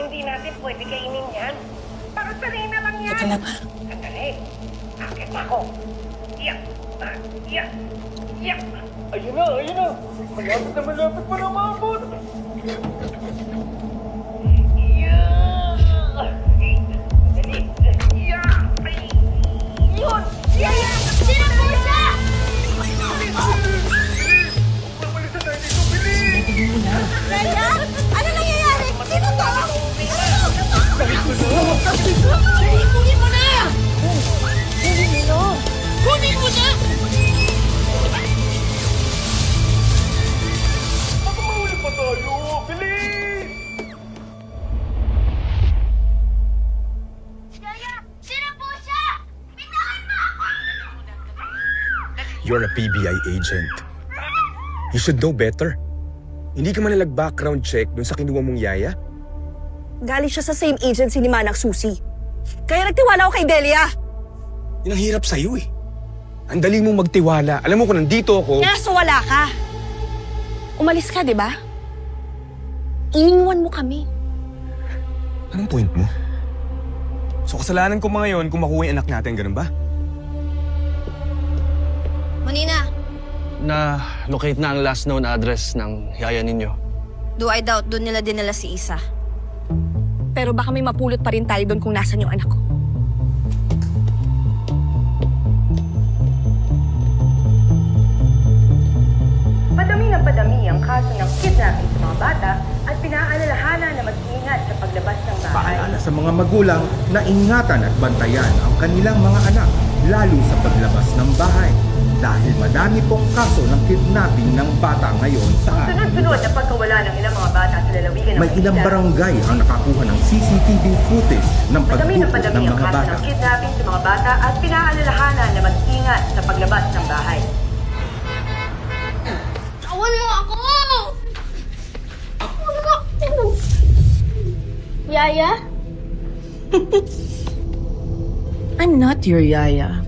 Hindi natin pwede kainin yan. Para sarina lang yan. Teka lang. Sandali. Akit na ako. Iyak. Iyak. Iyak. Ayun na, ayun na. Malapit mo na maabot. Dali. Iyak. Yun. Iyak. Sino po siya? Umalis na tayo dito, bilis. Raya? Ano nangyayari? Sino to? Kunin mo na! Kunin mo na! Baka mahuli pa tayo. Bilis. Raya, sino po siya? Bitahan mo ako! You're a PBI agent. You should know better. Hindi ka man nag-background check dun sa kinuha mong yaya? Galing siya sa same agency ni Manang Susi. Kaya nagtiwala ako kay Delia. Yun ang hirap sa'yo eh. Ang dali mong magtiwala. Alam mo kung nandito ako... Kaso wala ka. Umalis ka, di ba? Iniwan mo kami. Anong point mo? So kasalanan ko mga yon kung makuha yung anak natin, ganun ba? Munina, Na-locate na ang last known address ng yaya ninyo. do I doubt doon nila dinala si Isa. Pero baka may mapulot pa rin tayo doon kung nasan yung anak ko. Padami ng padami ang kaso ng kidnapping sa mga bata at pinaalalahanan na mag-ingat sa paglabas ng bahay. Paalala sa mga magulang na ingatan at bantayan ang kanilang mga anak, lalo sa paglabas ng bahay. Dahil madami pong kaso ng kidnapping ng bata ngayon sa ating Sunod-sunod na pagkawala ng ilang mga bata sa lalawigan ng may ilang Manila. barangay ang nakakuha ng CCTV footage ng Padami ng pagtukod padami ng ang mga kaso bata. ng kidnapping sa mga bata at pinaalalahanan na mag-ingat sa paglabas ng bahay. Tawan mo ako! Yaya? I'm not your yaya.